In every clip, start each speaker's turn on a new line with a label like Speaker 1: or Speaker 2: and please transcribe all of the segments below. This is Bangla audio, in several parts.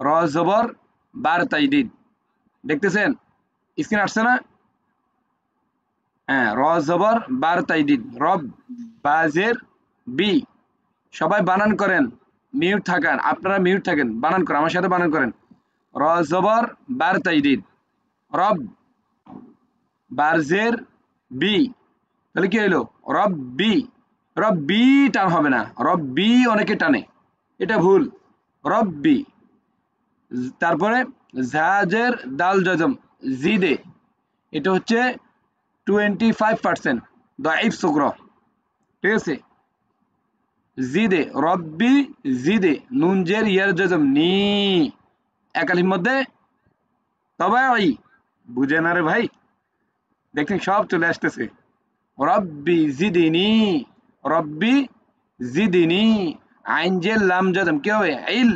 Speaker 1: র জবর বার তাইদিদ, দেখতেছেন স্ক্রিন আসছে না? হ্যাঁ, র জবর বার তাইদিদ, রব বাজের বি। সবাই বানান করেন, মিউট থাকেন, আপনারা মিউট থাকেন, বানান করেন, আমার সাথে বানান করেন। র জবর বার তাইদিদ, রব বারজের বি। তাহলে কি হইলো? রব্বি। রব্বি টান হবে না, রব্বি অনেকে টানে, এটা ভুল। রব্বি। তারপরে জাজের দাল জজম, জিদে, এটা হচ্ছে 25% দাইফ সুগর, ঠিক আছে? জিদে রব্বি, জিদে নুনজের ইয়ার জজম নি, একালির মধ্যে তবাই, বুঝে না রে ভাই? দেখেন সব চলে আসতেছে। রব্বি জিদিনি, রব্বি জিদিনি, আইন জের লাম জজম কি হবে? ইল।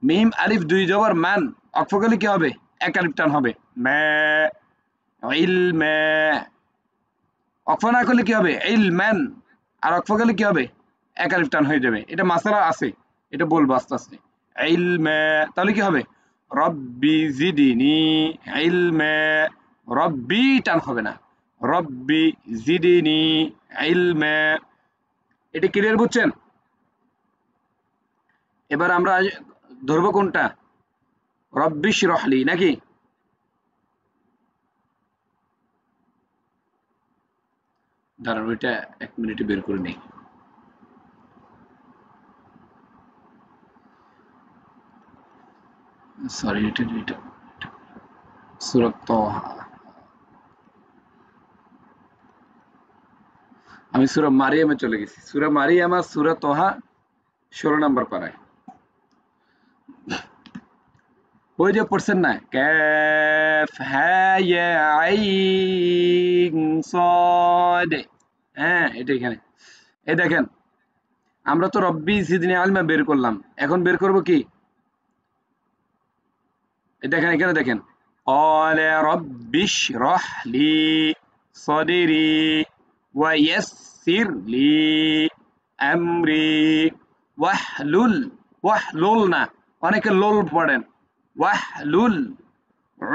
Speaker 1: মিম আলিফ দুই জবর মান, অক্ফ করলে কি হবে? এক আলিফ টান হবে, মে, ইল মে। অক্ফ না করলে কি হবে? ইল ম্যান। আর অক্ফ করলে কি হবে? এক আলিফ টান হয়ে যাবে, এটা মাসালা আছে, এটা বলবো আস্তে আস্তে। ইল মে, তাহলে কি হবে? রব্বি জিদিনি ইল মে, রব্বি টান হবে না, রব্বি জিদিনি ইল মে। এটা ক্লিয়ার বুঝছেন? এবার আমরা ধরবো কোনটা? রব্বিশ রহলি নাকি? দাঁড়ান, ওইটা 1 মিনিটে বের করে নেই। সরি, এটা সূরা তাহা। আমি সূরা মারিয়ামে চলে গেছি। সূরা মারিয়াম আর সূরা তাহা 16 নম্বর পারায়। ওই যে পড়ছেন না, কাফ হা ইয়া আইন সাদ। হ্যাঁ, এটা এখানে। এই দেখেন, আমরা তো রব্বি জিদনি আলমা বের করলাম, এখন বের করব কি? এই দেখেন, এখানে দেখেন, ক্বালা রব্বিশ রাহলি সাদরি ওয়া ইয়াসসির লি আমরি ওয়াহলুল, ওয়াহলুল না, অনেকে লোল পড়েন, ওয়াহলুল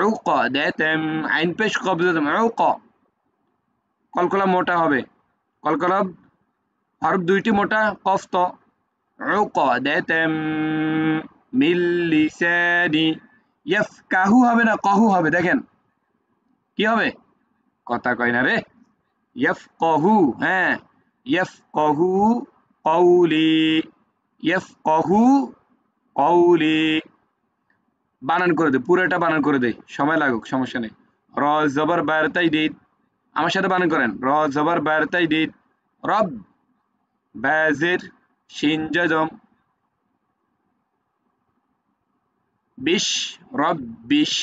Speaker 1: উকদাতাম, আইন পেশ কবজাতাম, উক, কলকলা মোটা হবে, কলকলা হরফ দুইটি মোটা, কফ তো, উকদাতাম মিন লিসানি, ইয়াফকাহু হবে না, কহু হবে, দেখেন কি হবে? কথা কয় না রে। ইয়াফকাহু, হ্যাঁ, ইয়াফকাহু কওলি, ইয়াফকাহু কওলি। বানান করে দে, পুরোটা বানান করে দে, সময় লাগুক, সমস্যা নেই। র জবর বারতাই দিদ, আমার সাথে বানান করেন, র জবর বারতাই দিদ, রব বাজের শিন জজম, বিশ, রব বিশ,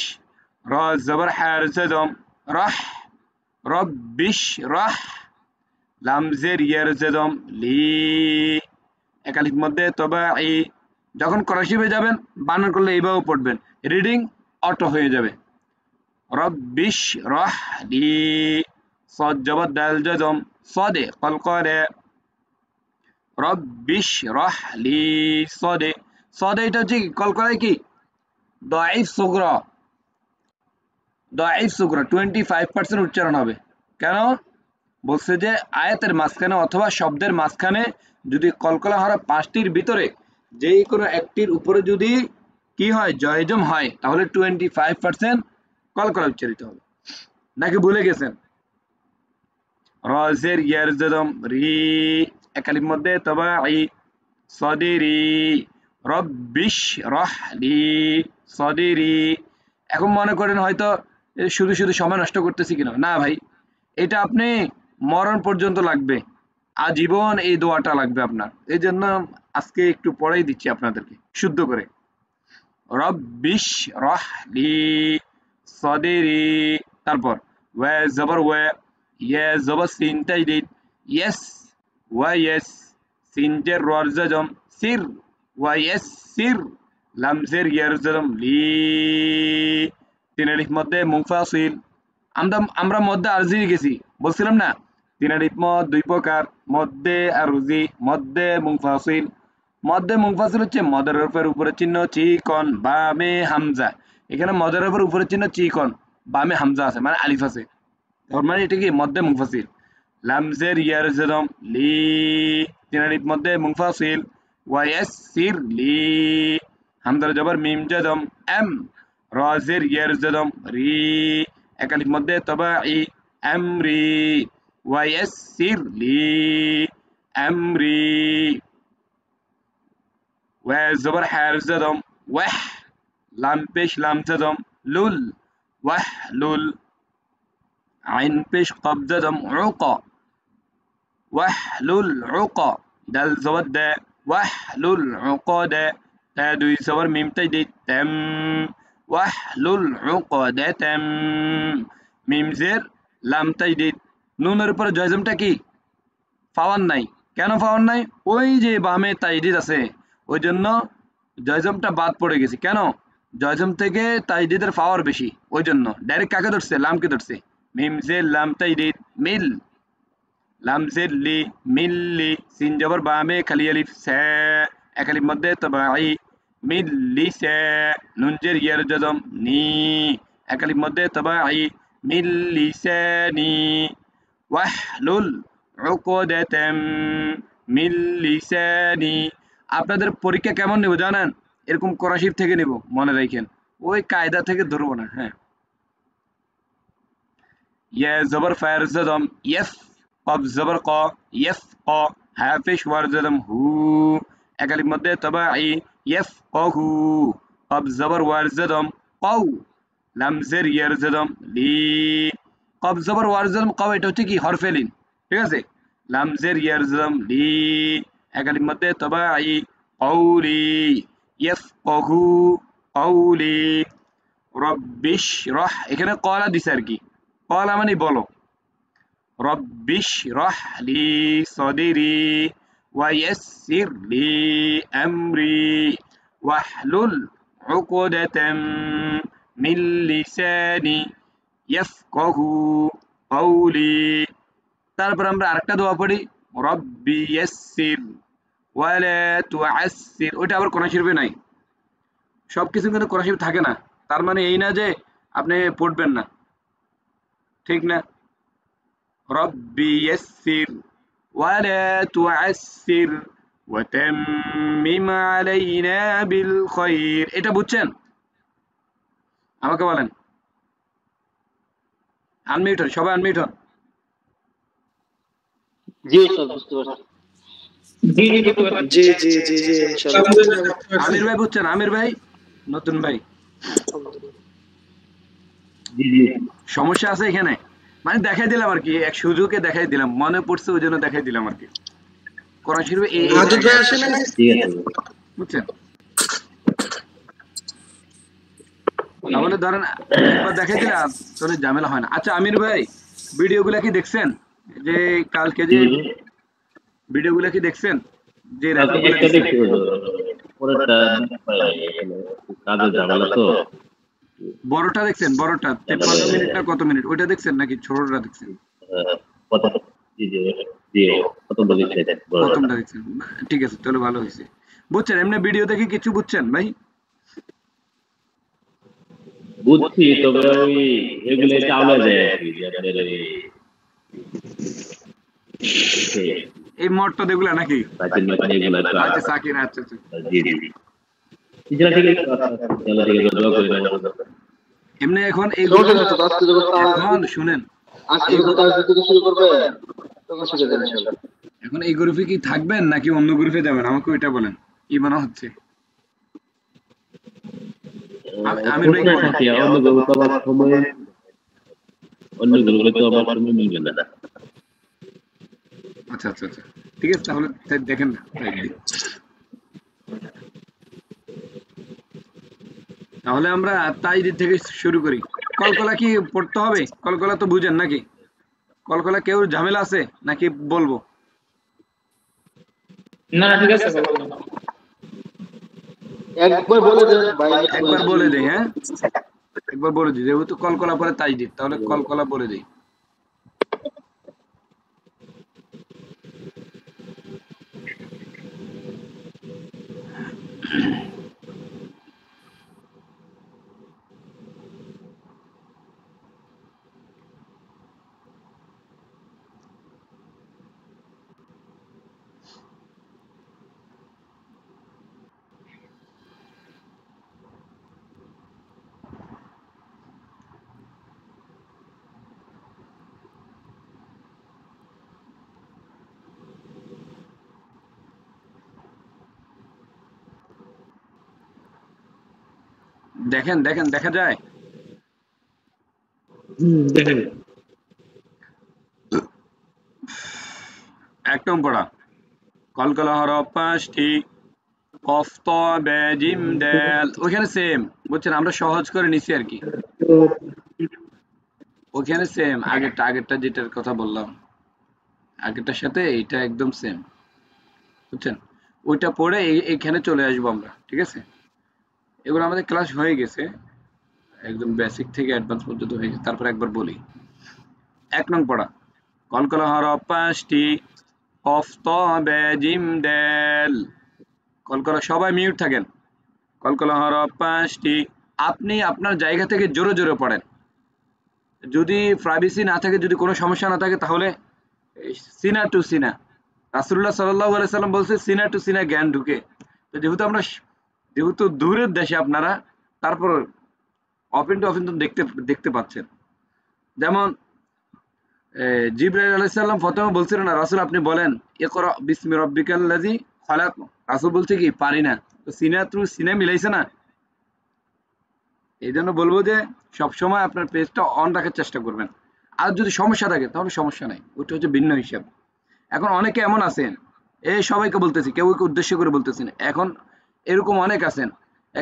Speaker 1: র জবর হার জজম, রহ, রব বিশ রহ, লামজের ইয়ার জজম লি, একালিফ মধ্যে তবাই। যখন করাশিবে যাবেন বানান করলে এইভাবে পড়বেন, রিডিং অটো হয়ে যাবে। রব্বিশ রাহলি, সদ জবর দাল জজম, সদে কলকলে, রব্বিশ রাহলি সদে। সদে এটা হচ্ছে কলকলায় কি? দাইফ সুগরা, দাইফ সুগরা 25% উচ্চারণ হবে। কেন? বলছে যে আয়াতের মাঝখানে অথবা শব্দের মাঝখানে যদি কলকলা হরফ 5টির ভিতরে যেই কোনো একটির উপরে যদি কি হয়, জয়জম হয়, তাহলে 25% কলকলা উচ্চারিত হবে। নাকি ভুলে গেছেন? রজের ইয়ার জজম রি, একালির মধ্যে তবাই, সদিরি, রব্বিশ রহলি সদিরি। এখন মনে করেন হয়তো শুধু শুধু সময় নষ্ট করতেছি কিনা, না ভাই, এটা আপনি মরণ পর্যন্ত লাগবে, আজীবন এই দোয়াটা লাগবে আপনার। এই জন্য আজকে একটু পড়াই দিচ্ছি আপনাদেরকে শুদ্ধ করে। রব্বিশ রহলি সদিরি, তারপর ওয়া জবর ওয়া, ইয়া জবর সিন তাইদিদ, ইয়েস, ওয়া ইয়েস, সিনজের রর জজম, সির, ওয়া ইয়াসসির, লামজের ইয়ার জজম লি, তিন আলিফ মধ্যে মুনফাসিল। আমরা মধ্যে আরজি গেছি, বলছিলাম না? তিন আলিফ মদ দুই প্রকার, মধ্যে আরজি, মধ্যে মুনফাসিল। মধ্যে মুনফাসিল হচ্ছে মদের উপরে চিহ্ন চিকন বামে হামজা। এখানে মদের উপরে চিহ্ন চিকন বামে হামজা আছে মানে আলিফ আছে, তার মানে এটা কি মধ্যে মুনফাসিল। লামজের ইয়ার জেদম লি, তিন আলিফ মধ্যে মুনফাসিল। ওয়াইয়াসসির লি, হামজার জবর মিম জেদম এম। রাজের ইয়ার জেদম রি, এক আলিফ মধ্যে তবাই আমরি। ওয়াইয়াসসির লি আমরি। وزبر حرف زدم وح، لام پیش لام زدم لول وح لول. عين پیش قب زدم عقا وحلل عقا. دال زبر دا وحلل عقدا. تا دوي زبر ميم تجديد تم وحلل عقدا تم. মিম জের লাম তাজদিদ। নুনের উপরে জয়জমটা কি পাওয়ার নাই, কেন পাওয়ার নাই? ওই যে বামে তাজদিদ আছে ওই জন্য জয়জমটা বাদ পড়ে গেছে। কেন? জয়জম থেকে তাজদিদের পাওয়ার বেশি, ওই জন্য ডাইরেক্ট কাকে ধরছে? লামকে ধরছে। মিম জের লাম তাজদিদ মিল। লাম জের লি মিল্লি। সিন জবর বামে খালি আলিফ সা, এক আলিফ মধ্যে তবাই মিল্লি সা। নুন জের ইয়ার জজম নি, এক আলিফ মধ্যে তবাই মিল্লি সানি। ওয়াহলুল উকদাতাম মিন লিসানি। আপনাদের পরীক্ষা কেমন নেব জানেন? এরকম কোরআন শরীফ থেকে নেব, মনে রাখেন, ওই কায়দা থেকে ধরবো না। হ্যাঁ, ইয়া জবর ফায়ার জদম ইয়েফ, কব জবর ক ইয়েফ ক, হাফিশ ওয়ার জদম হু, এক আলিফ মধ্যে তবাই ইয়েফ কহু, কব জবর ওয়ার জদম কউ, লাম জের ইয়ার জদম লি। কব জবর ওয়ার জদম কউ, এটা হচ্ছে কি হরফে লিন, ঠিক আছে। লাম জের ইয়ার জদম লি, এক আলিফ মধ্যে তবাই কওলি ইয়াফকাহু কওলি। রব্বিশ রহ, এখানে কলা দিছে আর কি, কলা মানে বলো। রব্বিশ রহ লি সদরি ওয়াইয়াসসির লি আমরি ওয়াহলুল উকদাতাম মিন লিসানি ইয়াফকাহু কওলি। তারপর আমরা আরেকটা দোয়া পড়ি, রব্বি ইয়াসসির ওয়ালা তুআসসির। ওইটা আবার কোরআন শরীফে নাই, সবকিছু কিন্তু কোরআন শরীফে থাকে না, তার মানে এই না যে আপনি পড়বেন না, ঠিক না। রব্বি ইয়াসসির ওয়ালা তুআসসির ওয়াতাম্মিম আলাইনা বিল খায়র। এটা বুঝছেন? আমাকে বলেন। আনমিউট হন, সবাই আনমিউট হন।
Speaker 2: জি স্যার, বুঝতে পারছি। জি জি বুঝতে পারছি। জি জি জি জি ইনশাআল্লাহ।
Speaker 1: আমির ভাই বুঝছেন? আমির ভাই, নতুন ভাই,
Speaker 2: জি জি
Speaker 1: সমস্যা আছে এখানে? মানে দেখাই দিলাম আর কি, এক সুযোগে দেখাই দিলাম, মনে পড়ছে ওই জন্য দেখাই দিলাম আর কি। কোরআন শরীফে এই
Speaker 2: হাজুর ভাই আসেন, ঠিক আছে
Speaker 1: বুঝছেন? তাহলে ধরেন একবার দেখাই দিলে আর তোর ঝামেলা হয় না। আচ্ছা আমির ভাই, ভিডিওগুলা কি দেখছেন? যে কালকে যে ভিডিওগুলা কি দেখছেন? যে রেজাল্টগুলো
Speaker 2: একটা দেখি, পরেরটা কাজে ঝামেলা তো।
Speaker 1: বড়টা দেখছেন? বড়টা 53 মিনিট না কত মিনিট, ওইটা দেখছেন নাকি ছোটটা দেখছেন?
Speaker 2: জি জি জি, প্রথমটা
Speaker 1: দেখছেন, ঠিক আছে, তাহলে ভালো হয়েছে। বুঝছেন? এমনি ভিডিও দেখে কিছু বুঝছেন ভাই?
Speaker 2: বুঝছি, তবে ওই এগুলো চাওলা যায় আর কি,
Speaker 1: এই মোটটা দেখলা নাকি?
Speaker 2: আচ্ছা
Speaker 1: সাকির, আচ্ছা আচ্ছা,
Speaker 2: জি জি জি,
Speaker 1: এমনি এখন এই এখন শুনেন, এখন এই গ্রুপে কি থাকবেন নাকি অন্য গ্রুপে যাবেন? আমাকে ওইটা বলেন, কি মনে হচ্ছে? আমির ভাই আচ্ছা আচ্ছা আচ্ছা, ঠিক আছে, তাহলে দেখেন না তাহলে আমরা তাজদিদ থেকে শুরু করি। কলকলা কি পড়তে হবে? কলকলা তো বুঝেন নাকি? কলকলা কেউ ঝামেলা আছে নাকি বলবো?
Speaker 2: না ঠিক আছে, একবার বলে দেন ভাই,
Speaker 1: একবার বলে দেই। হ্যাঁ, একবার বলে দিই, যেহেতু কলকলা পরে তাজদিদ, তাহলে কলকলা বলে দেই। দেখেন দেখেন দেখা যায়।
Speaker 2: দেখেন।
Speaker 1: ১ নং পড়া। কলকলা হরফ ৫টি, কফ ত বে জিম ডেল। ওইখানে সেম, বুঝছেন, আমরা সহজ করে নিছি আর কি। ওইখানে সেম, আগেরটা যেটার কথা বললাম, আগেরটার সাথে এটা একদম সেম, বুঝছেন। ওইটা পড়ে এইখানে চলে আসবো আমরা, ঠিক আছে। এগুলো আমাদের ক্লাস হয়ে গেছে, একদম বেসিক থেকে অ্যাডভান্স পর্যন্ত হয়ে গেছে। তারপর একবার বলি। ১ নং পড়া। কলকলা হরফ ৫টি, কফ ত বে জিম ডেল। কলকলা, সবাই মিউট থাকেন। কলকলা হরফ ৫টি। আপনি আপনার জায়গা থেকে জোরে জোরে পড়েন। যদি প্রাইভেসি না থাকে, যদি কোনো সমস্যা না থাকে, তাহলে সিনা টু সিনা, রাসূলুল্লাহ সাল্লাল্লাহু আলাইহি সাল্লাম বলছে সিনা টু সিনা জ্ঞান ঢুকে। তো যেহেতু দূরের দেশে আপনারা, তারপর অফেন টু অফেন তো দেখতে পাচ্ছেন। যেমন জিবরাইল আলাইহিস সালাম প্রথমে বলছিলেন না, রাসূল আপনি বলেন ইকরা বিসমি রাব্বিকাল্লাযী খালাক। রাসূল বলছে কি পারি না। তো সিনা টু সিনা মিলাইছে না। এই জন্য বলবো যে সবসময় আপনার পেজটা অন রাখার চেষ্টা করবেন। আর যদি সমস্যা থাকে তাহলে সমস্যা নাই, ওইটা হচ্ছে ভিন্ন হিসাব। এখন অনেকে এমন আছেন, এই সবাইকে বলতেছি, কেউকে উদ্দেশ্য করে বলতেছি না। এখন এরকম অনেক আছেন,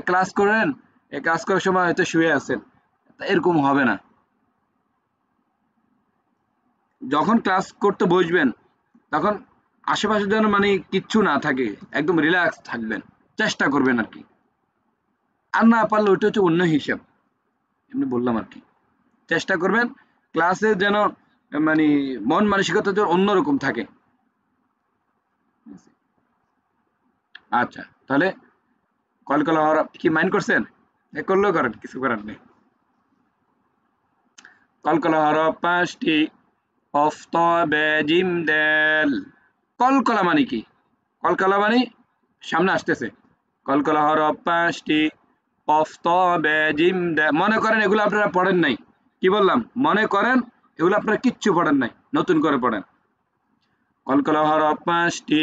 Speaker 1: ক্লাস করেন, ক্লাস করার সময় হয়তো শুয়ে আছেন। তা এরকম হবে না। যখন ক্লাস করতে বসবেন, তখন আশেপাশে যেন মানে কিচ্ছু না থাকে, একদম রিল্যাক্স থাকবেন, চেষ্টা করবেন আর কি। আর না পারলে ওইটা হচ্ছে অন্য হিসাব, এমনি বললাম আর কি। চেষ্টা করবেন ক্লাসে যেন মানে মন মানসিকতা যেন অন্যরকম থাকে। আচ্ছা, তাহলে কলকলা হরফ কি মাইন্ড করছেন? করলেও করেন, কিছু করার নেই। কলকলা হরফ ৫টি, কফ ত বে জিম ডেল। কলকলা মানে কি? কলকলা মানে সামনে আসতেছে। কলকলা হরফ ৫টি, কফ ত বে জিম ডেল। মনে করেন এগুলো আপনারা পড়েন নাই। কি বললাম? মনে করেন এগুলো আপনারা কিচ্ছু পড়েন নাই, নতুন করে পড়েন। কলকলা হরফ ৫টি।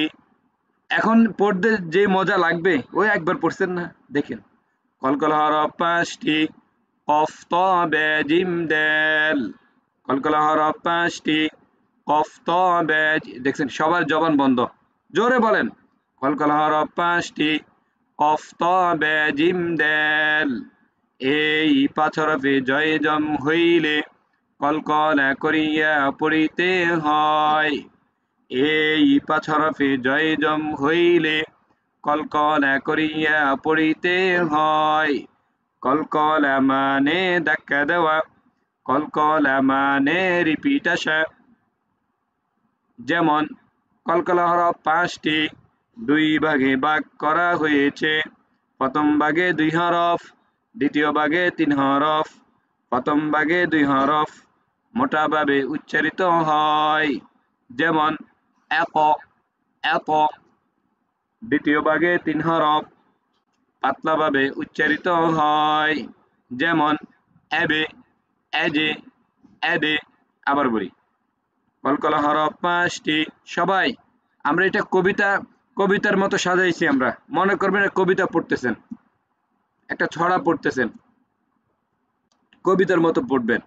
Speaker 1: এখন পড়তে যে মজা লাগবে, ওই একবার পড়ছেন না, দেখেন। কলকলা হরফ ৫টি, কফ ত বে জিম ডেল। কলকলা হরফ ৫টি, কফ ত বে। দেখছেন সবার জবান বন্ধ, জোরে বলেন। কলকলা হরফ ৫টি, কফ ত বে জিম ডেল। এই ৫ হরফে জয় জম হইলে কলকলা করিয়া পড়িতে হয়। এই ৫ হরফে জয় জম হইলে কলকলা করিয়া পড়িতে হয়। কলকলা মানে ধাক্কা দেওয়া, কলকলা মানে রিপিট আসা। যেমন কলকলা হরফ ৫টি, ২ ভাগে ভাগ করা হয়েছে। প্রথম ভাগে ২ হরফ, দ্বিতীয় ভাগে ৩ হরফ। প্রথম ভাগে ২ হরফ মোটাভাবে উচ্চারিত হয়। যেমন এত, এত। দ্বিতীয় ভাগে ৩ হরফ পাতলাভাবে উচ্চারিত হয়। যেমন এবে, এজে, এদে। আবার বলি, কলকলা হরফ ৫টি। সবাই আমরা এটা কবিতার মতো সাজাইছি আমরা। মনে করবেন কবিতা পড়তেছেন, একটা ছড়া পড়তেছেন, কবিতার মতো পড়বেন,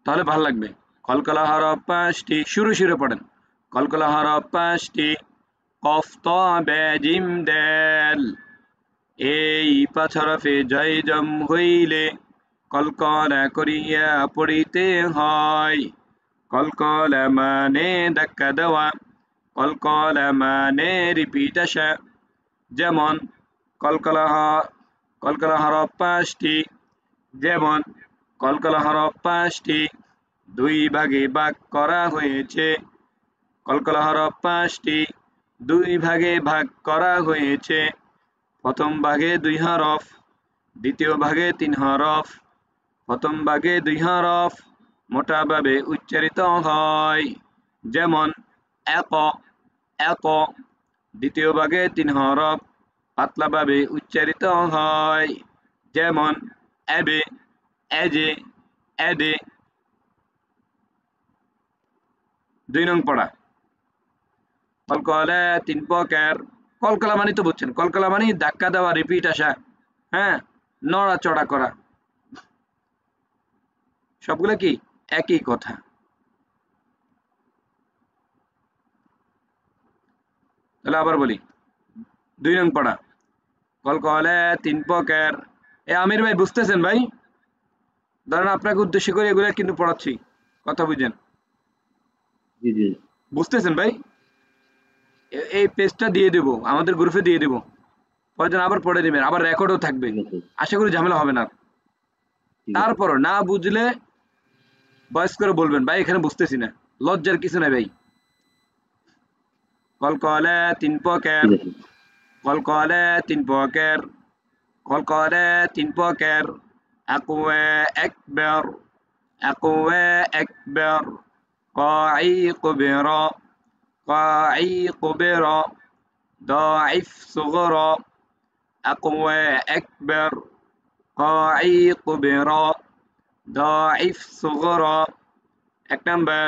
Speaker 1: তাহলে ভাল লাগবে। কলকলা হরফ ৫টি, সুরে পড়েন। কলকলা হরফ ৫টি, কফ ত বে জিম ডেল। এই ৫ হরফে জয় জম হইলে কলকলা করিয়া পড়িতে হয়। কলকলা মানে ধাক্কা দেওয়া, কলকলা মানে রিপিট আসা। যেমন কলকলা হরফ ৫টি। যেমন কলকলা হরফ ৫টি, ২ ভাগে ভাগ করা হয়েছে। কলকলা হরফ ৫টি, ২ ভাগে ভাগ করা হয়েছে। প্রথম ভাগে 2 হরফ, দ্বিতীয় ভাগে 3 হরফ। প্রথম ভাগে 2 হরফ মোটাভাবে উচ্চারিত হয়, যেমন এক, এক। দ্বিতীয় ভাগে 3 হরফ পাতলাভাবে উচ্চারিত হয়, যেমন এবে, এজে, এদে। 2 নং পড়া। কলকলা 3 প্রকার। কলকলা মানে তো বুঝছেন, কলকলা মানে ধাক্কা দেওয়া, রিপিট আসা, হ্যাঁ, নড়াচড়া করা, সবগুলো কি একই কথা। তাহলে আবার বলি, 2 নং পড়া। কলকলা 3 প্রকার। আমির ভাই বুঝতেছেন ভাই? ধরেন আপনাকে উদ্দেশ্য করে এগুলো কিন্তু পড়াচ্ছি, কথা বুঝেন।
Speaker 2: জি জি
Speaker 1: বুঝতেছেন ভাই? এই পেজটা দিয়ে দেবো, আমাদের গ্রুপে দিয়ে দেবো, প্রয়োজন আবার পড়ে দিবেন, আবার রেকর্ডও থাকবে।
Speaker 2: ঠিক আছে
Speaker 1: আশা করি ঝামেলা হবে না।
Speaker 2: ঠিক আছে
Speaker 1: তারপর না বুঝলে ভয়েস করে বলবেন, ভাই এখানে বুঝতেছি না, লজ্জার কিছু নাই ভাই। কলকলা 3 প্রকার।
Speaker 2: ঠিক আছে
Speaker 1: কলকলা 3 প্রকার। কলকলা 3 প্রকার। আকওয়া আকবার। আকওয়া আকবার। قاعي كبرى. قاعي كبرى. ضاعف صغرى. أقوى أكبر. قاعي كبرى. ضاعف صغرى। 1 নাম্বার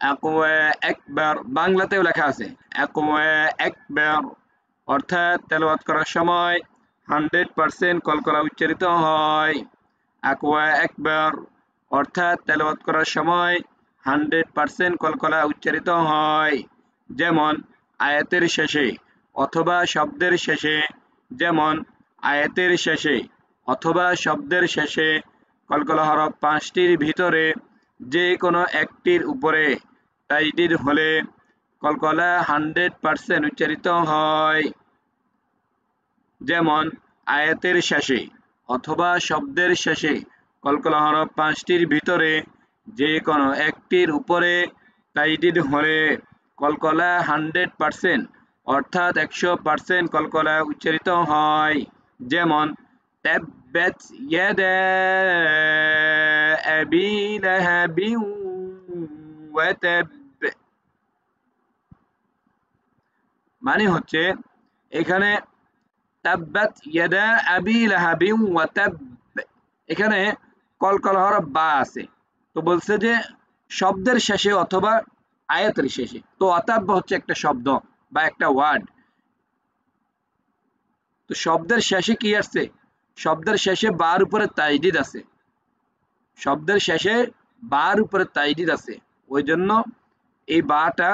Speaker 1: আকওয়া আকবার, বাংলাতেও লেখা আছে আকওয়া আকবার, অর্থাৎ তেলাওয়াত করার সময় 100% কলকলা উচ্চারিত হয়। আকওয়া আকবার অর্থাৎ তেলাওয়াত করার সময় 100% কলকলা উচ্চারিত হয়, যেমন আয়াতের শেষে অথবা শব্দের শেষে। যেমন আয়াতের শেষে অথবা শব্দের শেষে কলকলা হরফ 5টির ভিতরে যে কোনো একটির উপরে তাজদীদ হলে কলকলা 100% উচ্চারিত হয়। যেমন আয়াতের শেষে অথবা শব্দের শেষে কলকলা হরফ 5টির ভিতরে যে কোনো একটির উপরে তাজদীদ হলে কলকলা 100% অর্থাৎ 100% কলকলা উচ্চারিত হয়। যেমন তাব্বাত ইয়াদা আবি লাহাবিন ওয়া তাব। মানে হচ্ছে এখানে তাব্বাত ইয়াদা আবি লাহাবিন ওয়া তাব, এখানে কলকলা হরফ বা আছে, তো বলছে যে শব্দের শেষে অথবা আয়াতের শেষে। তো অতাব্য হচ্ছে একটা শব্দ বা একটা ওয়ার্ড, তো শব্দের শেষে কি আসছে? শব্দের শেষে বার উপরে তাজদীদ আছে, শব্দের শেষে বার উপরে তাজদীদ আছে, ওই জন্য এই বাটা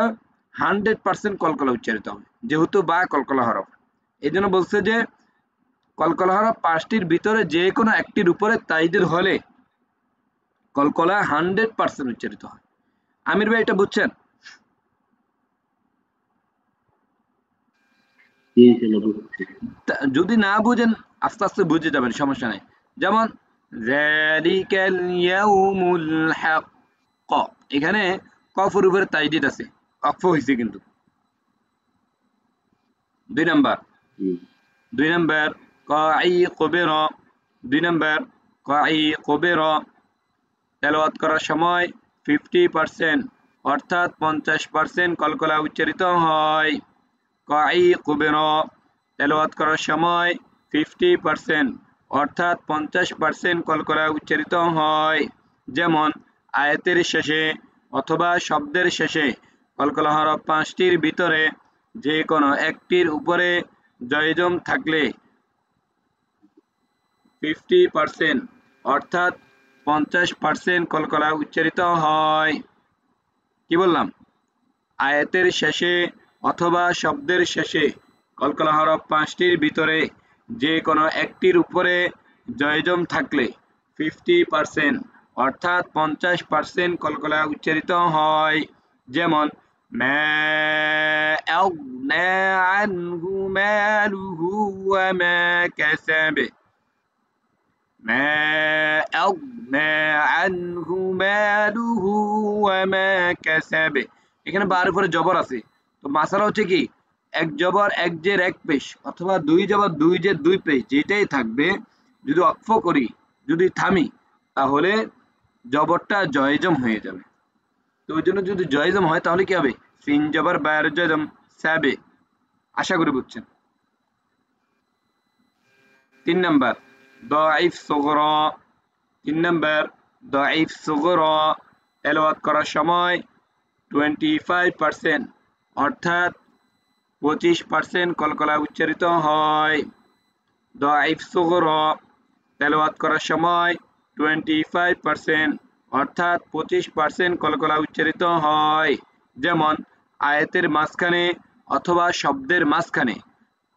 Speaker 1: 100% কলকলা উচ্চারিত হবে, যেহেতু বা কলকলা হরফ। এই জন্য বলছে যে কলকলা হরফ 5টির ভিতরে যে কোনো একটির উপরে তাজদীদ হলে কলকলা 100% উচ্চারিত হয়। আমির ভাই এটা বুঝছেন?
Speaker 2: জি ইনশাআল্লাহ বুঝছি
Speaker 1: যদি না বুঝেন আস্তে আস্তে বুঝে যাবেন, সমস্যা নাই। যেমন যালিকাল ইয়াউমুল হক, এখানে কফের উপরে তাজদীদ আছে, অক্ফ হয়েছে কিন্তু। 2 নাম্বার।
Speaker 2: জি
Speaker 1: 2 নাম্বার কাই কুবেরা। 2 নাম্বার কাই কুবেরা তেলাওয়াত করার সময় 50% অর্থাৎ 50% কলকলা উচ্চারিত হয়। কাই কুবেরা তেলাওয়াত করার সময় 50% অর্থাৎ 50% কলকলা উচ্চারিত হয়। যেমন আয়াতের শেষে অথবা শব্দের শেষে কলকলা হরফ 5টির ভিতরে যে কোনো একটির উপরে জয়জম থাকলে 50% অর্থাৎ 50% কলকলা উচ্চারিত হয়। কি বললাম? আয়াতের শেষে অথবা শব্দের শেষে কলকলা হরফ 5টির ভিতরে যে কোনো একটির উপরে জয়জম থাকলে 50% অর্থাৎ 50% কলকলা উচ্চারিত হয়। যেমন মা আগনা আনহু মালুহু ওয়া মা কাসাব। মা আগনা আনহু মালুহু ওয়া মা কাসাব, এখানে বার উপরে জবর আছে, তো মাসালা হচ্ছে কি এক জবর এক জের এক পেশ অথবা দুই জবর দুই জের দুই পেশ যেটাই থাকবে, যদি ওয়াকফ করি, যদি থামি, তাহলে জবরটা জয়জম হয়ে যাবে। তো ওই জন্য যদি জয়জম হয় তাহলে কি হবে? সিন জবর বায়ের জয়জম সাবে। আশা করি বুঝছেন। 3 নাম্বার দাঈফ সুগরা। 3 নাম্বার দাঈফ সুগরা তেলাওয়াত করার সময় 25% অর্থাৎ 25% কলকলা উচ্চারিত হয়। দাঈফ সুগরা তেলাওয়াত করার সময় 25% অর্থাৎ 25% কলকলা উচ্চারিত হয়। যেমন আয়াতের মাঝখানে অথবা শব্দের মাঝখানে,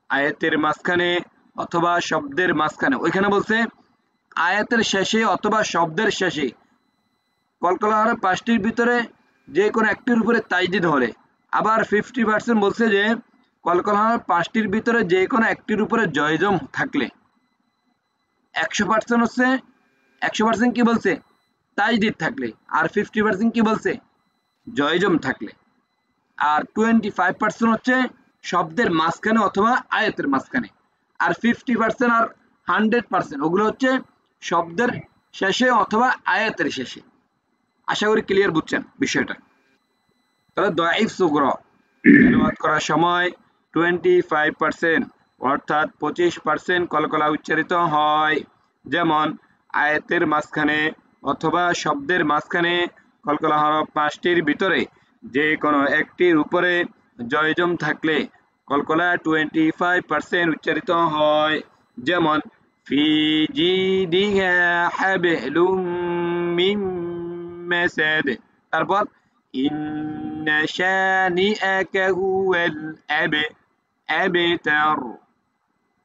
Speaker 1: আয়াতের মাঝখানে অথবা শব্দের মাঝখানে, ওইখানে বলছে আয়াতের শেষে অথবা শব্দের শেষে কলকলা হরফ 5টির ভিতরে যে কোনো একটির উপরে তাজদিদ হলে। আবার 50% বলছে যে কলকলা হরফ 5টির ভিতরে যে কোনো একটির উপরে জয়জম থাকলে। 100% হচ্ছে 100% কি বলছে? তাজদিদ থাকলে। আর 50% কি বলছে? জয়জম থাকলে। আর 25% হচ্ছে শব্দের মাঝখানে অথবা আয়াতের মাঝখানে। আর 50% আর 100% ওগুলো হচ্ছে শব্দের শেষে অথবা আয়াতের শেষে। আশা করি ক্লিয়ার বুঝছেন বিষয়টা। তাহলে দাঈফ সুগরা তেলাওয়াত করার সময় 25% অর্থাৎ 25% কলকলা উচ্চারিত হয়। যেমন আয়াতের মাঝখানে অথবা শব্দের মাঝখানে কলকলা হরফ 5টির ভিতরে যে কোনো একটির উপরে জয়জম থাকলে কলকলা 25% উচ্চারিত হয়। যেমন ফি জিদিহা হাবলুম মিন মাসাদ। তারপর ইন্না শানিআকা হুয়াল আবতার।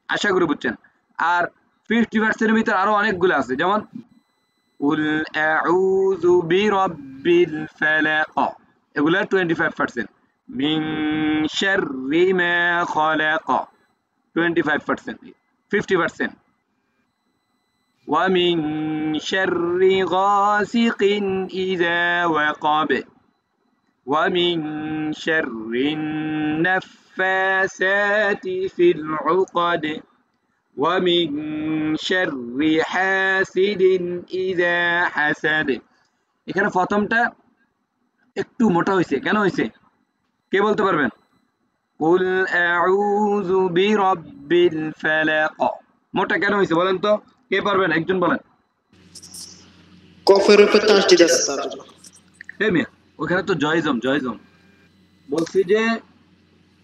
Speaker 1: আশা করি বুঝছেন। আর 50% এর ভিতর আরো অনেকগুলো আছে, যেমন কুল আউযু বিরাব্বিল ফালাক, এগুলা 25%। মিন শাররি মা খালাক 25%। 50%। ওয়া মিন শাররি গাসিকিন ইযা ওয়াকাব ওয়া মিন শাররিন নাফাসাতি ফিল উকাদ ওয়া মিন শাররি হাসিদিন ইযা হাসাদ। এখানে প্রথমটা একটু মোটা হয়েছে, কেন হয়েছে কে বলতে পারবেন? কুল আউযু বিরাব্বিল ফালাক, মোটা কেন হয়েছে বলেন তো, কে পারবেন? একজন বলেন।
Speaker 2: কফের উপর তাসদিদ আছে তার জন্য।
Speaker 1: এই মিয়া, ওখানে তো জয়জম জয়জম বলছি যে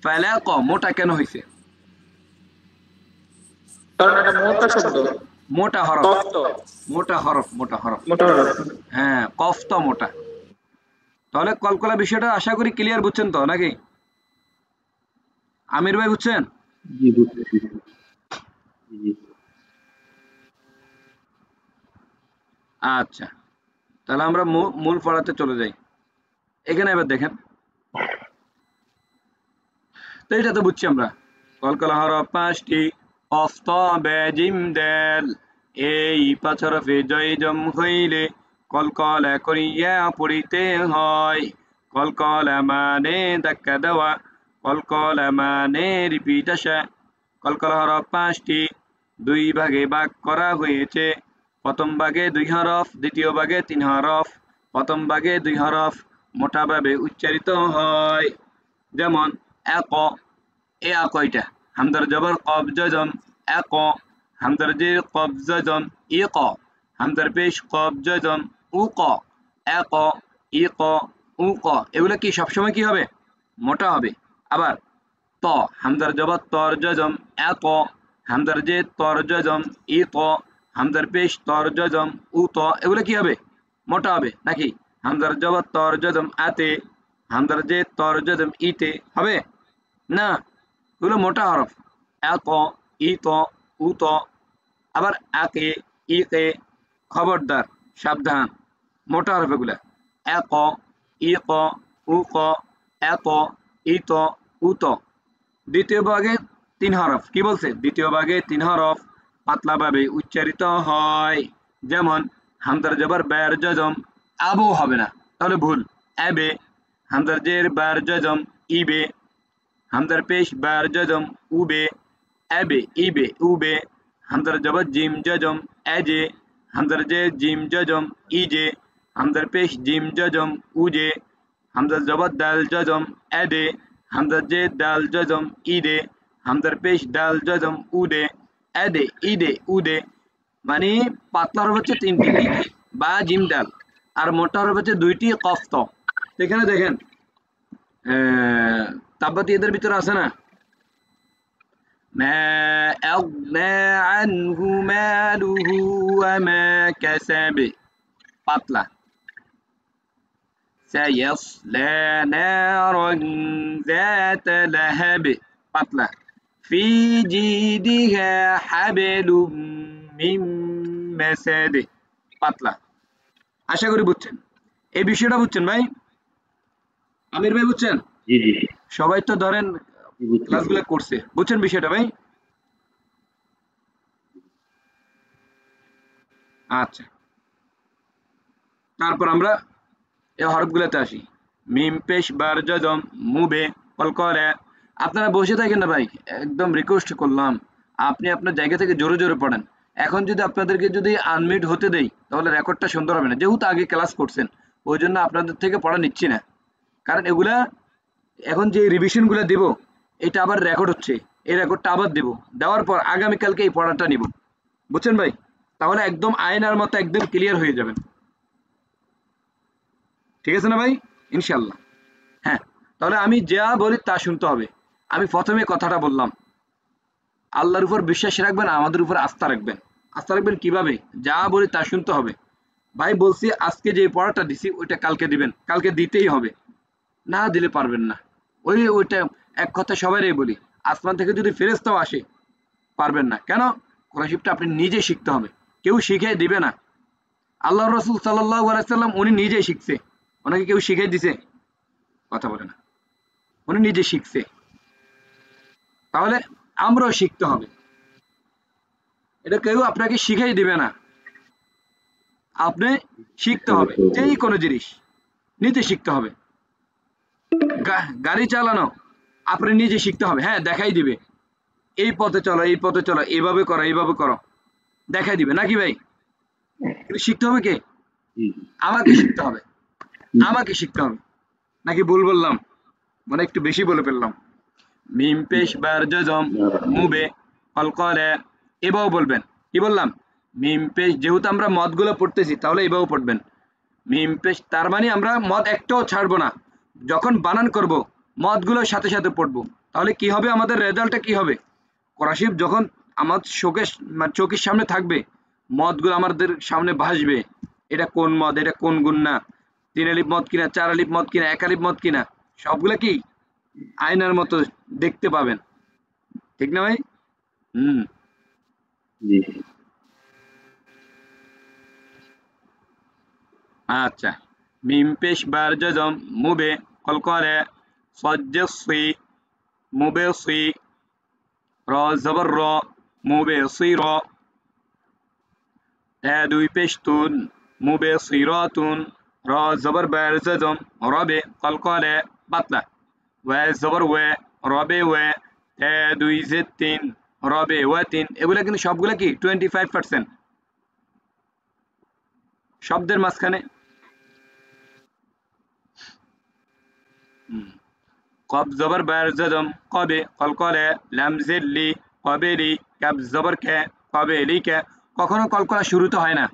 Speaker 1: ফালাক মোটা কেন হয়েছে?
Speaker 2: কারণ এটা মোটা শব্দ,
Speaker 1: মোটা হরফ,
Speaker 2: কফ তো
Speaker 1: মোটা হরফ, মোটা হরফ।
Speaker 2: মোটা হরফ।
Speaker 1: হ্যাঁ, কফ তো মোটা। তাহলে কলকলা বিষয়টা আশা করি ক্লিয়ার বুঝছেন তো নাকি? আমির ভাই বুঝছেন?
Speaker 3: জি বুঝতেছি। জি
Speaker 1: আচ্ছা, তাহলে আমরা মূল পড়াতে চলে যাই। এখানে এবার দেখেন, তো এটা তো বুঝছি আমরা। কলকলা হরফ 5টি, কফ ত বে জিম দাল। এই 5 হরফে জয়জম হইলে কলকলা করিয়া পড়িতে হয়। কলকলা মানে ধাক্কা দেওয়া, কলকলা মানে রিপিট আসা। কলকলা হরফ 5টি, 2 ভাগে ভাগ করা হয়েছে। প্রথম ভাগে 2 হরফ, দ্বিতীয় ভাগে 3 হরফ। প্রথম ভাগে 2 হরফ মোটাভাবে উচ্চারিত হয়। যেমন এক, এ কয়টা? হামদার জবর কব জজম এক, হামদার জের কব জজম ইক, হামদার পেশ কব জজম উক, এক ইক উক। এগুলো কি সবসময় কি হবে? মোটা হবে। আবার ত, হামদার জবর তর জজম এত, হামদার জের তর জজম ইত, হামদার পেশ তর জজম উত। এগুলো কি হবে? মোটা হবে নাকি? হামদার জবর তর জজম আতে, হামদার জের তর জজম ইতে হবে না, এগুলো মোটা হরফ। এত, ইত, উত। আবার আকে, ইকে, খবরদার, সাবধান, মোটা হরফ এগুলা। এক, ইক, উক, এত, ইত, উত। দ্বিতীয় ভাগে 3 হরফ, কি বলছে? দ্বিতীয় ভাগে 3 হরফ পাতলাভাবে উচ্চারিত হয়। যেমন হামদার জবর ব্যয়ের জজম আবু হবে না, তাহলে ভুল, অ্যাবে। হামদার জের ব্যয়ের জজম ইবে, হামজার পেশ বার জজম উবে এবে ইবে উবে হামজার জবর জিম জজম এজে হামজার জে জিম জজম ইজে হামজার পেশ জিম জজম উজে হামজার জবর দাল জজম এদে হামজার জে দাল জজম ইদে হামজার পেশ দাল জজম উদে এদে ইদে উদে মানে পাতলা হরফ হচ্ছে তিনটি কি কি বা জিম ডাল আর মোটা হরফ হচ্ছে দুইটি কফ ত এখানে দেখেন তাব্বাত এদের ভিতরে আছে না ما أغنى عنه ماله وما كسب পাতলা سيصلى نارا ذات لهب পাতলা في جيدها حبل من مسد পাতলা আশা করি বুঝছেন এই বিষয়টা বুঝছেন ভাই আমির ভাই বুঝছেন
Speaker 3: জি জি
Speaker 1: সবাই তো ধরেন
Speaker 3: বুঝছি।
Speaker 1: ক্লাসগুলো করছে বুঝছেন বিষয়টা ভাই আচ্ছা তারপর আমরা এই হরফগুলোতে আসি মিম পেশ বার জজম মুবে কলকলে আপনারা বসে থাকেন না ভাই একদম রিকোয়েস্ট করলাম আপনি আপনার জায়গা থেকে জোরে জোরে পড়েন এখন যদি আপনাদেরকে যদি আনমিউট হতে দেই তাহলে রেকর্ডটা সুন্দর হবে না যেহেতু আগে ক্লাস করছেন ওই জন্য আপনাদের থেকে পড়া নিচ্ছি না কারণ এগুলা এখন যে রিভিশনগুলো দেব এটা আবার রেকর্ড হচ্ছে এই রেকর্ডটা আবার দেব দেওয়ার পর আগামীকালকে এই পড়াটা নিব বুঝছেন ভাই তাহলে একদম আয়নার মতো একদম ক্লিয়ার হয়ে যাবেন ঠিক আছে না ভাই ইনশাল্লাহ হ্যাঁ তাহলে আমি যা বলি তা শুনতে হবে আমি প্রথমে কথাটা বললাম আল্লাহর উপর বিশ্বাস রাখবেন আমাদের উপর আস্থা রাখবেন কিভাবে যা বলি তা শুনতে হবে ভাই বলছি আজকে যে পড়াটা দিছি ওইটা কালকে দিবেন কালকে দিতেই হবে না দিলে পারবেন না ওইটা এক কথা সবারই বলি আসমান থেকে যদি ফেরেশতাও আসে পারবেন না কেন কোরআন শরীফটা আপনি নিজে শিখতে হবে কেউ শিখিয়ে দিবে না আল্লাহ রাসূল সাল্লাল্লাহু আলাইহি সাল্লাম উনি নিজেই শিখছে ওনাকে কেউ শিখিয়ে দিছে কথা বলে না উনি নিজে শিখছে তাহলে আমরাও শিখতে হবে এটা কেউ আপনাকে শিখিয়ে দিবে না আপনি শিখতে হবে যেই কোনো জিনিস নিজে শিখতে হবে গাড়ি চালানো আপনি নিজে শিখতে হবে হ্যাঁ দেখাই দিবে এই পথে চলো এইভাবে করো দেখাই দিবে নাকি ভাই কিন্তু শিখতে হবে কে
Speaker 3: জি
Speaker 1: আমাকে শিখতে হবে নাকি ভুল বললাম মানে একটু বেশি বলে ফেললাম মিম পেশ বার জজম মুবে কলকলে এভাবে বলবেন কি বললাম মিম পেশ যেহেতু আমরা মদগুলো পড়তেছি তাহলে এভাবে পড়বেন মিম পেশ তার মানে আমরা মদ একটাও ছাড়বো না যখন বানান করব মদগুলোর সাথে সাথে পড়বো তাহলে কি হবে আমাদের রেজাল্টটা কি হবে কোরআন শরীফ যখন আমার চোখের সামনে থাকবে মদগুলো আমাদের সামনে ভাসবে এটা কোন মদ এটা কোন গুন্না 3 আলিফ মদ কিনা 4 আলিফ মদ কিনা 1 আলিফ মদ কিনা সবগুলা কি আয়নার মতো দেখতে পাবেন ঠিক না ভাই
Speaker 3: জি
Speaker 1: আচ্ছা মিম পেশ বার জজম মুবে কলকলে সজ্জসি মুবে সি র জবর র মুবে সি র দুই পেশ তুন মুবে সিরাতুন র জবর বার জজম রবে কলকলে পাতলা ওয়া জবর ওয়া রবে ওয়া দুই জেদ 3 রবে ওয়া 3 এগুলা কিন্তু সবগুলা কি 25% শব্দের মাঝখানে কব জবর বার জজম কবে কলকলে লাম জিল্লি কবেলি কাব জবর কে কবেলি কে কখনো কলকলা শুরুতে হয় না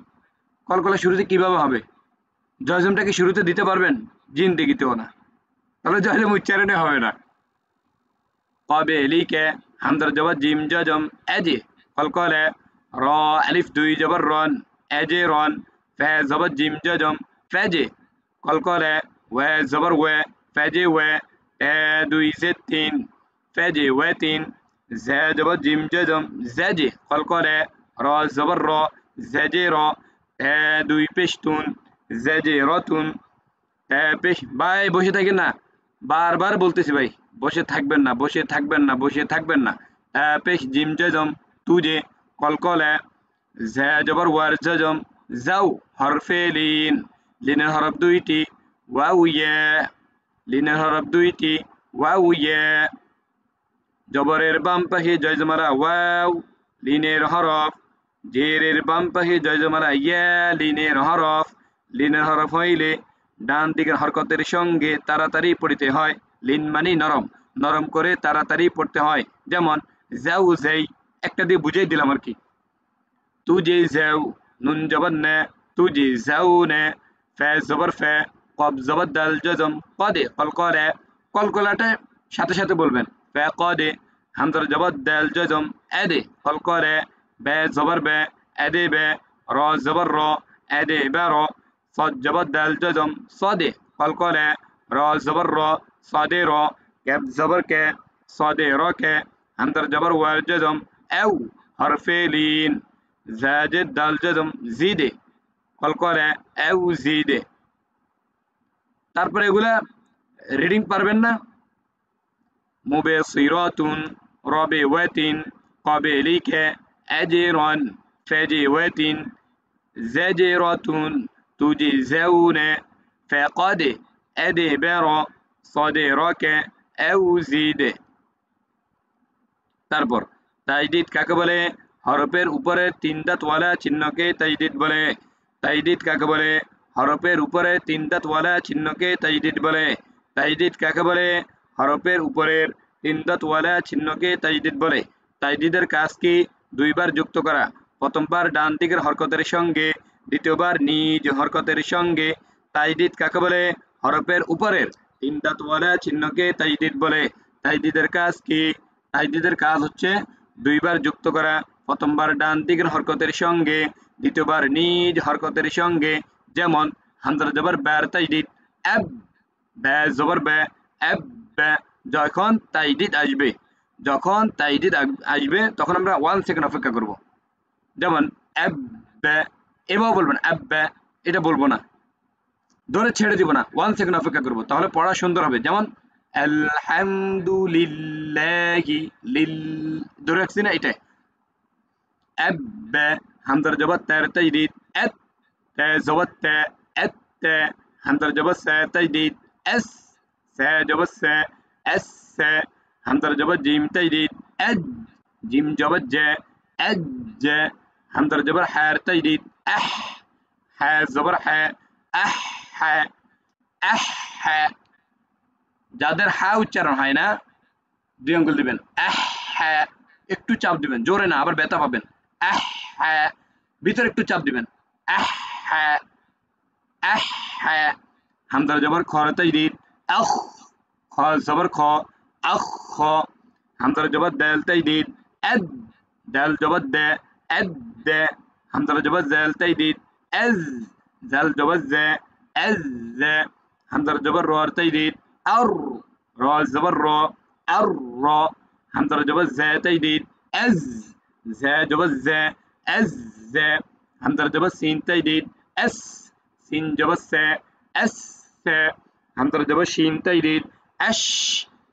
Speaker 1: কলকলা শুরুতে কিভাবে হবে জজমটা কি শুরুতে দিতে পারবেন জিন্দেগিতেও না তাহলে জজম উচ্চারণে হবে না কবেলি কে হামদার জবর জিম জজম এজে কলকলে র আলিফ দুই জবর রন এজে রন ফে জবর জিম জজম ফেজে কলকলে ওয়ে জবর ওয়ে ফেজে ওয়ে দুই জেদ 3 ফেজে ওয়ে 3 জে জবর জিম জজম জেজে কলকলে র জবর র জেজে র দুই পেশতুন জেজে রতুন পেশ ভাই বসে থাকেন না বারবার বলতেছি ভাই বসে থাকবেন না পেশ জিম জজম তুজে কলকলে জে জবর ওয়ার জজম যাও হরফে লিনের হরফ দুইটি ওয়াউ ইয়া লিনের হরফ দুইটি ওয়াউ ইয়া জবরের বাম পাশে জয়জমারা ওয়াও লিনের হরফ, জেরের বাম পাশে জয়জমারা ইয়া লিনের হরফ। লিনের হরফ হইলে ডান দিকের হরকতের সঙ্গে তাড়াতাড়ি পড়তে হয়। লিন মানে নরম, নরম করে তাড়াতাড়ি পড়তে হয়। যেমন যাও যেই, একটা দিয়ে বুঝিয়ে দিলাম আর কি। তুজে যাও, নুন জবর নে, তুজে যাও নে, ফে জবর ফে, কব জবর দাল জজম, কদে কলকরে, কলকলাটা সাথে সাথে বলবেন। ফে কদে, হামজার জবর দাল জজম, এদে কলকরে, বে জবর বে, এদে বে, র জবর র, এদে বে র, صاد জবর দাল জজম, সদে কলকলে, র জবর র, সদে র, ক্যাব জবর কে, সদে র কে, হামজার জবর ওয়াল জজম, এও হরফে লিন, জাজের দাল জজম, জিদে কলকলে, এও জিদে। তারপরে এগুলা রিডিং পারবেন না। মুবে সিরাতুন, রবে ওয়াতিন, কবে লিখে, এজেরন, ফেজে ওয়াতিন, زجرة تجزون فقد أدبر صدرك أو زد। তারপর তাজদিদ কাকে বলে? হরফের উপরে তিন দাঁতওয়ালা চিহ্নকে তাজদিদ বলে। তাজদিদ কাকে বলে? হরফের উপরে তিন দাঁতওয়ালা চিহ্নকে তাজদিদ বলে। তাজদিদ কাকে বলে? হরফের উপরের তিন দাঁতওয়ালা চিহ্নকে তাজদিদ বলে। তাজদিদের কাজ কি? দুইবার যুক্ত করা। প্রথমবার ডান দিকের হরকতের সঙ্গে, দ্বিতীয়বার নিজ হরকতের সঙ্গে। তাজদিদ কাকে বলে? হরফের উপরের তিন দাঁতওয়ালা চিহ্নকে তাজদিদ বলে। তাজদিদের কাজ কি? তাজদিদের কাজ হচ্ছে দুইবার যুক্ত করা। প্রথমবার ডান দিকের হরকতের সঙ্গে, দ্বিতীয়বার নিজ হরকতের সঙ্গে। যেমন হামজার জবর ব্যার তাজদিদ, আব, ব্যা জবর ব্যা, আব ব্যা। যখন তাজদিদ আসবে, যখন তাজদিদ আসবে তখন আমরা 1 সেকেন্ড অপেক্ষা করব। যেমন আব ব্যা, এভাবে বলবেন আব ব্যা, এটা বলবো না, ধরে ছেড়ে দিব না, 1 সেকেন্ড অপেক্ষা করব, তাহলে পড়া সুন্দর হবে। যেমন আলহামদুলিল্লাহি, লিল ধরে রাখছি না, এটাই আব ব্যা, হামজার জবর তার তাজদিদ, আত, তা জবর তা, আত তা, হামজার জবর সা তাজদিদ, এস, সা জবর সা, এস সা, হামজার জবর জিম তাজদিদ, আজ, জিম জবর জা, আজ জা, হামজার জবর হার তাজদিদ, আহ, হা জবর হা, আহ হা, আহ হা। যাদের হা উচ্চারণ হয় না, দুই আঙ্গুল দিবেন, আহ হা, একটু চাপ দিবেন, জোরে না, আবার ব্যথা পাবেন। আহ হা, ভিতরে একটু চাপ দিবেন, আহ হা, আহ হা। হামজার জবর খ তাজদিদ, আখ, খ জবর খ, আখ খ। হামজার জবর দাল তাজদিদ, আদ, দাল জবর দা, আদ দা। হামজার জবর জাল তাজদিদ, আজ, জাল জবর জা, আজ জা। হামজার জবর র তাজদিদ, আর, র জবর র, আর র। হামজার জবর জা তাজদিদ, আজ, জা জবর জা, আজ জা। হামজার জবর সিন তাজদিদ, আস, সিন জবর সা, আস সা। হামজার জবর শিন তাজদিদ, আশ,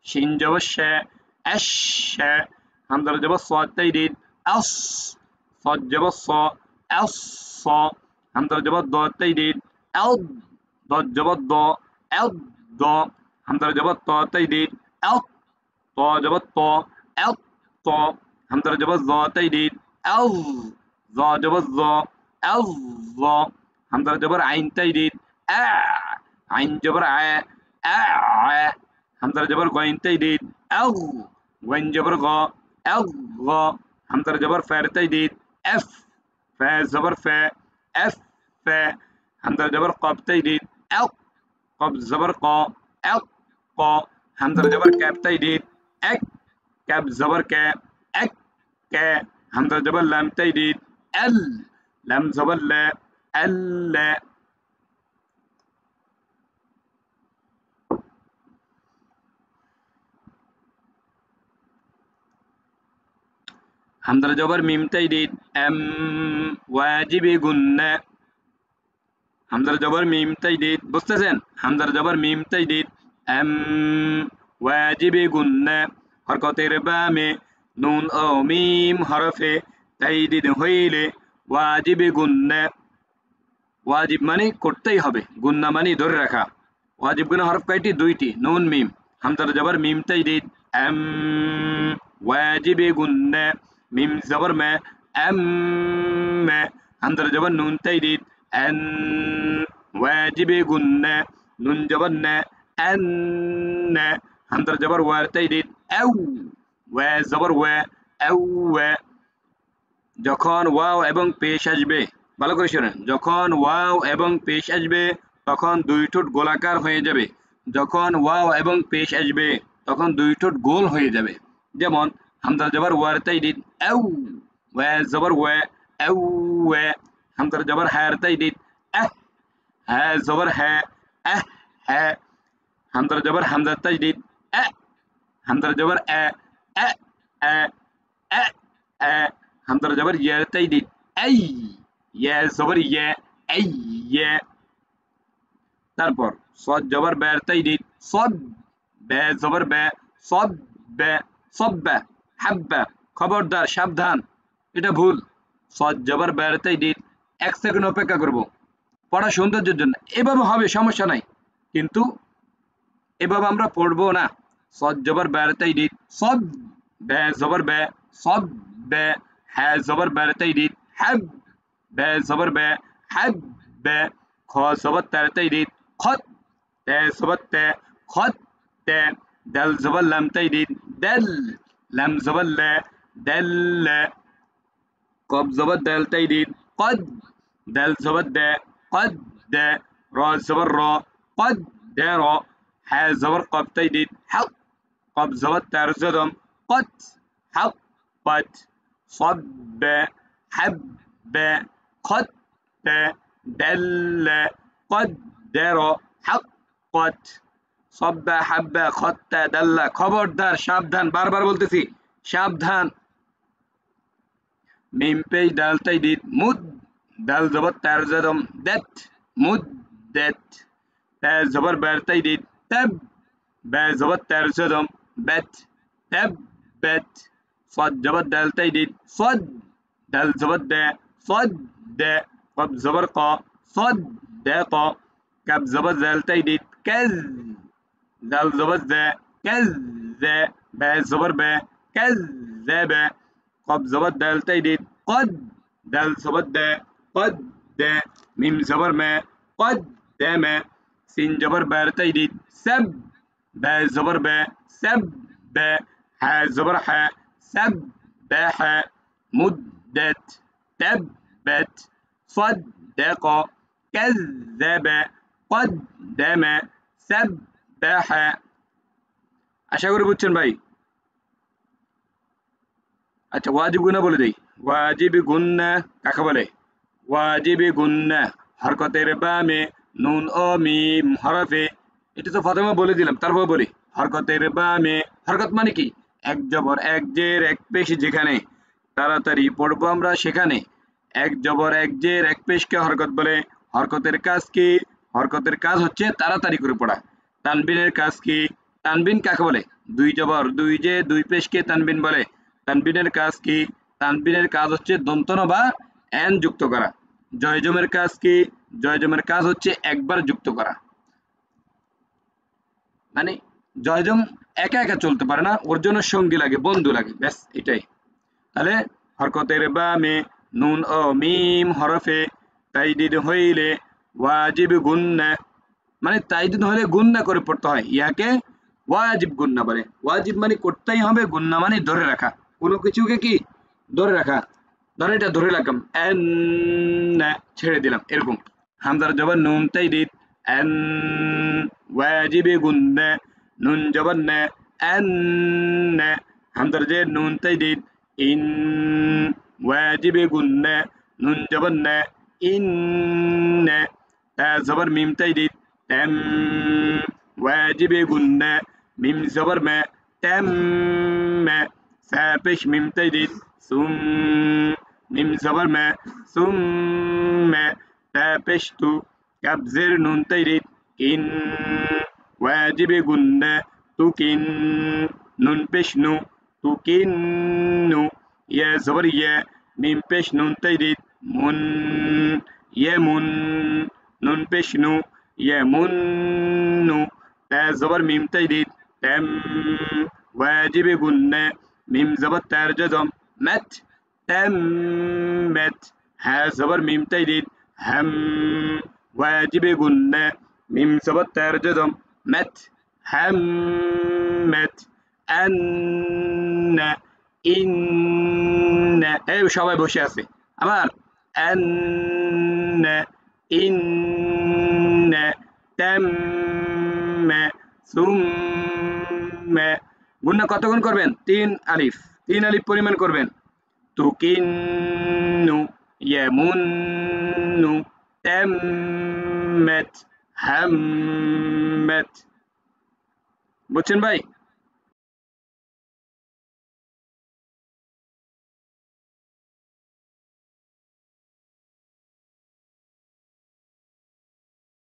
Speaker 1: শিন জবর শা, আশ শা। হামজার জবর সাদ তাজদিদ, আস, সাদ জবর সা, আস সা। হামজার জবর দ তাজদিদ, আদ, দ জবর দ, আদ দ। হামজার জবর ত তাজদিদ, আত, ত জবর ত, আত ত। হামজার জবর জ তাজদিদ, আজ, জ জবর জ, আজ জ। হামজার জবর আইন তাজদিদ, আ, আইন জবর আ, আ আ। হামজার জবর গইন তাজদিদ, আগ, গইন জবর গ, আগ গ। হামজার জবর ফের তাজদিদ, এফ, ফে জবর ফে, এফ ফে। হামজার জবর কব তাজদিদ, আক, কব জবর ক, আক ক। হামজার জবর ক্যাব তাজদিদ, এক, ক্যাব জবর কে, এক কে। হামজার জবর লাম তাজদিদ, এল, লাম জবর লা, এল লা। হামজার জবর মিম তাজদিদ, এম, ওয়াজিবে গুন্না। হামজার জবর মিম তাজদিদ, বুঝতেছেন? হামজার জবর মিম তাজদিদ, এম, ওয়াজিবে গুন্না। হরকতের বামে নুন ও মিম হরফে তাজদিদ হইলে ওয়াজিবে গুন্না। ওয়াজিব মানে করতেই হবে, গুন্না মানে ধরে রাখা। ওয়াজিব গুনা হরফ কয়টি? দুইটি, নুন মিম। হামজার জবর মিম তাজদিদ, এম, واجب غنة ميم زبر ما أم همزة زبر نون تيديد أن واجب غنة نون زبر نا أن همزة زبر و تيديد أو زبر أو যখন ওয়াও এবং পেশ আসবে ভালো করে শুনেন যখন ওয়াও এবং পেশ আসবে তখন দুই ঠোঁট গোলাকার হয়ে যাবে যখন ওয়াও এবং পেশ আসবে তখন দুই ঠোঁট গোল হয়ে যাবে যেমন হামজা জবর ওয়ার তাইদিদ আউ ওয়া জবর ওয়া আউ ওয়া হামজা জবর হার তাইদিদ আহ হা জবর হা আহ হা হামজা জবর হামজা তাইদিদ আ হামজা জবর আ আ আ আ আ همزة جبر يا تيدي أي يا زبر يا أي يا তারপর صاد جبر ب تيدي صد ب زبر ب صد ب صب حبة খবরদার সাবধান এটা ভুল صاد جبر ب تيدي এক সেকেন্ড অপেক্ষা করব পড়া সৌন্দর্যের জন্য এভাবে হবে সমস্যা নাই কিন্তু এভাবে আমরা পড়বো না صاد جبر ب تيدي صد ب زبر ب صد ب ها زبر ب تيديد حب ب زبر ب حب ب خ زبر ت تيديد خط ت زبر ت خط ت دل زبر لم تيديد دل لم زبر ل دل قب زبر دل تيديد قد دل زبر د قد د را زبر را قد د را ها زبر قب تيديد حق قب زبر تر زدم قد حق قد صب حب قد دل قدر حقت صب حب قد دل খবরদার সাবধান বারবার বলতেছি সাবধান মিম পেশ ডাল তাইদিদ মুদ ডাল জবর তার জদম দাত মুদ দাত তা জবর বার তাইদিদ তাব বা জবর তার জদম বাত তাব বাত صاد جبر دال تيديد صد دال زبر دا صد دا قب زبر قا صد دا قا كب زبر دال تيديد كز دال زبر دا كز ذا با زبر با كز ذا با قب زبر دال تيديد قد دال زبر دا قد دا ميم زبر ما قد دا ما سين جبر بار تيديد سب با زبر با سب با ها زبر ها سبح مدت تبت صدق كذب قدم سبح আশা করি বুঝছেন ভাই আচ্ছা ওয়াজিব গুনা বলে দেই ওয়াজিব গুন্না কাকে বলে ওয়াজিব গুন্না হরকতের বামে নুন ও মিম হরফে এটা তো প্রথমে বলে দিলাম তারপর বলি হরকতের বামে হরকত মানে কি এক জবর এক জের এক পেশ যেখানে তাড়াতাড়ি পড়বো আমরা সেখানে এক জবর এক জের এক পেশকে হরকত বলে হরকতের কাজ কি হরকতের কাজ হচ্ছে তাড়াতাড়ি করে পড়া তানবিনের কাজ কি তানবিন কাকে বলে দুই জবর দুই জে দুই পেশকে তানবিন বলে তানবিনের কাজ কি তানবিনের কাজ হচ্ছে দন্তন বা এন যুক্ত করা জয়জমের কাজ কি জয়জমের কাজ হচ্ছে একবার যুক্ত করা মানে জয়জম একা একা চলতে পারে না ওর জন্য সঙ্গী লাগে বন্ধু লাগে ব্যাস এটাই তাহলে হরকতের বামে নুন ও মিম হরফে তাইদিদ হইলে ওয়াজিব গুন্না মানে তাইদিদ হইলে গুন্না করে পড়তে হয় ইয়াকে ওয়াজিব গুন্না বলে ওয়াজিব মানে করতেই হবে গুন্না মানে ধরে রাখা কোনো কিছুকে কি ধরে রাখা ধরে এটা ধরে রাখলাম এন ছেড়ে দিলাম এরকম হামজার জবর নুন তাইদিদ এন ওয়াজিব গুন্না নুন জবর না আন হামজার জের নুন তাইদিদ ইন ওয়াজিব গুন্না নুন জবর না ইন তা জবর মিম তাইদিদ তাম ওয়াজিব গুন্না মিম জবর মা তাম সা পেশ মিম তাইদিদ সুম মিম জবর মা সুম তা পেশ তু কাব জের নুন তাইদিদ ইন واجب غنة تكن نون পেশ নু তুকিন্নু ইয়া জবর ইয়া মিম পেশ নুন তাইদিদ মুন ইয়ামুন নুন পেশ নু ইয়ামুন্নু তা জবর মিম তাইদিদ তাম ওয়াজিব গুন্না মিম জবর তার জজম ম্যাট تمت ها زبر ميم تيديد هم واجب قلنا ميم زبر ترجدم مت همت أن إن এই সবাই বসে আছে আবার أن إن تم ثم গুণনা কত গুণ করবেন 3 আলিফ পরিমাণ করবেন তুকিন্নু ইয়ামুন্নু তাম্মাত হাম্মাত বুঝছেন ভাই